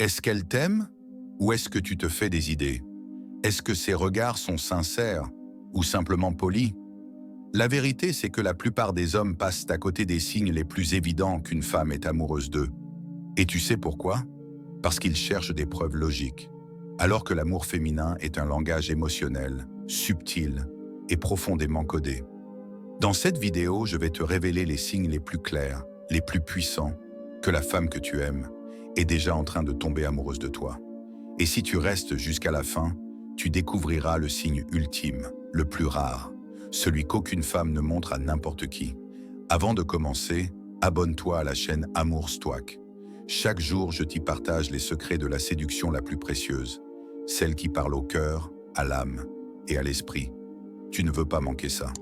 Est-ce qu'elle t'aime ou est-ce que tu te fais des idées? Est-ce que ses regards sont sincères ou simplement polis? La vérité, c'est que la plupart des hommes passent à côté des signes les plus évidents qu'une femme est amoureuse d'eux. Et tu sais pourquoi? Parce qu'ils cherchent des preuves logiques. Alors que l'amour féminin est un langage émotionnel, subtil et profondément codé. Dans cette vidéo, je vais te révéler les signes les plus clairs, les plus puissants, que la femme que tu aimes est déjà en train de tomber amoureuse de toi. Et si tu restes jusqu'à la fin, tu découvriras le signe ultime, le plus rare, celui qu'aucune femme ne montre à n'importe qui. Avant de commencer, abonne-toi à la chaîne Amour Stwak. Chaque jour, je t'y partage les secrets de la séduction la plus précieuse, celle qui parle au cœur, à l'âme et à l'esprit. Tu ne veux pas manquer ça.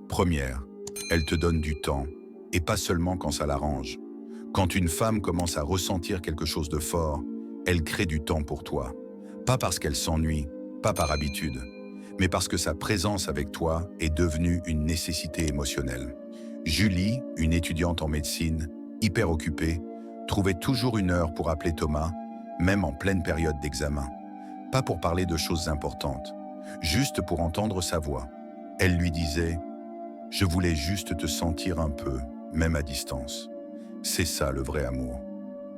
Première, elle te donne du temps, et pas seulement quand ça l'arrange. Quand une femme commence à ressentir quelque chose de fort, elle crée du temps pour toi. Pas parce qu'elle s'ennuie, pas par habitude, mais parce que sa présence avec toi est devenue une nécessité émotionnelle. Julie, une étudiante en médecine, hyper occupée, trouvait toujours une heure pour appeler Thomas, même en pleine période d'examen. Pas pour parler de choses importantes, juste pour entendre sa voix. Elle lui disait « Je voulais juste te sentir un peu, même à distance ». C'est ça le vrai amour.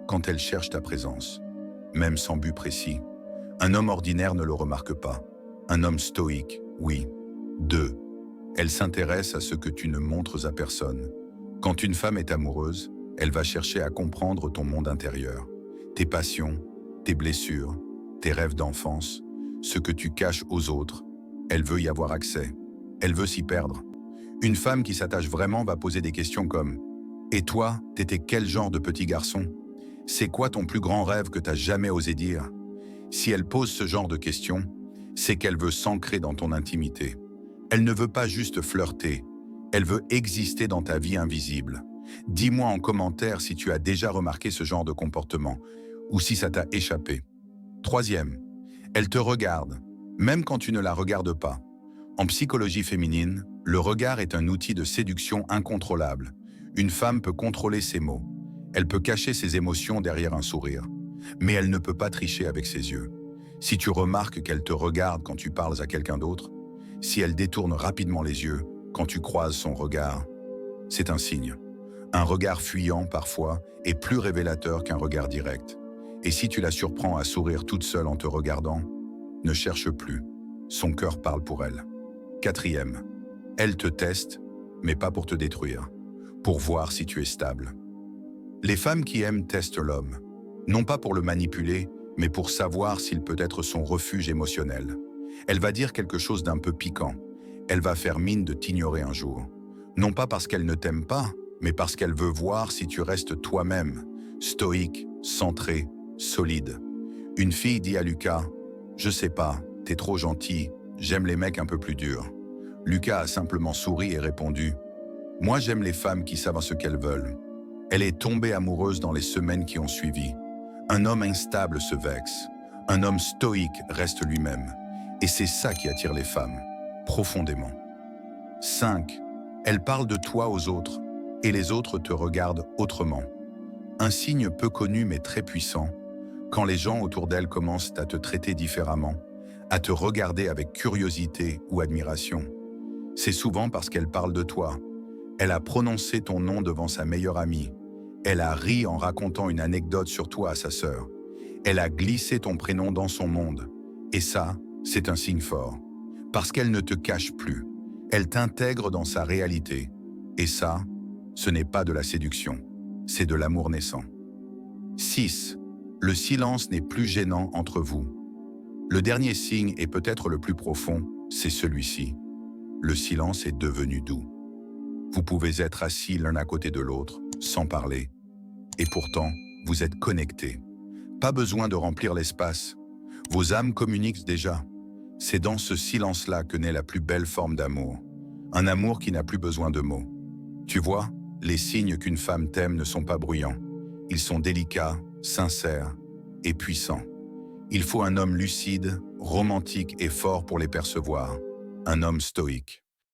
Quand elle cherche ta présence, même sans but précis. Un homme ordinaire ne le remarque pas. Un homme stoïque, oui. 2. Elle s'intéresse à ce que tu ne montres à personne. Quand une femme est amoureuse, elle va chercher à comprendre ton monde intérieur. Tes passions, tes blessures, tes rêves d'enfance, ce que tu caches aux autres. Elle veut y avoir accès. Elle veut s'y perdre. Une femme qui s'attache vraiment va poser des questions comme « Et toi, t'étais quel genre de petit garçon? C'est quoi ton plus grand rêve que t'as jamais osé dire ?» Si elle pose ce genre de questions, c'est qu'elle veut s'ancrer dans ton intimité. Elle ne veut pas juste flirter, elle veut exister dans ta vie invisible. Dis-moi en commentaire si tu as déjà remarqué ce genre de comportement ou si ça t'a échappé. Troisième, elle te regarde, même quand tu ne la regardes pas. En psychologie féminine, le regard est un outil de séduction incontrôlable. Une femme peut contrôler ses mots. Elle peut cacher ses émotions derrière un sourire. Mais elle ne peut pas tricher avec ses yeux. Si tu remarques qu'elle te regarde quand tu parles à quelqu'un d'autre, si elle détourne rapidement les yeux quand tu croises son regard, c'est un signe. Un regard fuyant, parfois, est plus révélateur qu'un regard direct. Et si tu la surprends à sourire toute seule en te regardant, ne cherche plus. Son cœur parle pour elle. Quatrième, elle te teste, mais pas pour te détruire, pour voir si tu es stable. Les femmes qui aiment testent l'homme, non pas pour le manipuler, mais pour savoir s'il peut être son refuge émotionnel. Elle va dire quelque chose d'un peu piquant. Elle va faire mine de t'ignorer un jour. Non pas parce qu'elle ne t'aime pas, mais parce qu'elle veut voir si tu restes toi-même, stoïque, centré, solide. Une fille dit à Lucas « Je sais pas, t'es trop gentil, j'aime les mecs un peu plus durs ». Lucas a simplement souri et répondu « Moi j'aime les femmes qui savent ce qu'elles veulent ». Elle est tombée amoureuse dans les semaines qui ont suivi. Un homme instable se vexe. Un homme stoïque reste lui-même. Et c'est ça qui attire les femmes, profondément. 5. Elle parle de toi aux autres, et les autres te regardent autrement. Un signe peu connu mais très puissant, quand les gens autour d'elle commencent à te traiter différemment, à te regarder avec curiosité ou admiration. C'est souvent parce qu'elle parle de toi. Elle a prononcé ton nom devant sa meilleure amie. Elle a ri en racontant une anecdote sur toi à sa sœur. Elle a glissé ton prénom dans son monde. Et ça, c'est un signe fort. Parce qu'elle ne te cache plus. Elle t'intègre dans sa réalité. Et ça, ce n'est pas de la séduction. C'est de l'amour naissant. 6. Le silence n'est plus gênant entre vous. Le dernier signe, et peut-être le plus profond, c'est celui-ci. Le silence est devenu doux. Vous pouvez être assis l'un à côté de l'autre, sans parler. Et pourtant, vous êtes connectés. Pas besoin de remplir l'espace. Vos âmes communiquent déjà. C'est dans ce silence-là que naît la plus belle forme d'amour. Un amour qui n'a plus besoin de mots. Tu vois, les signes qu'une femme t'aime ne sont pas bruyants. Ils sont délicats, sincères et puissants. Il faut un homme lucide, romantique et fort pour les percevoir. Un homme stoïque.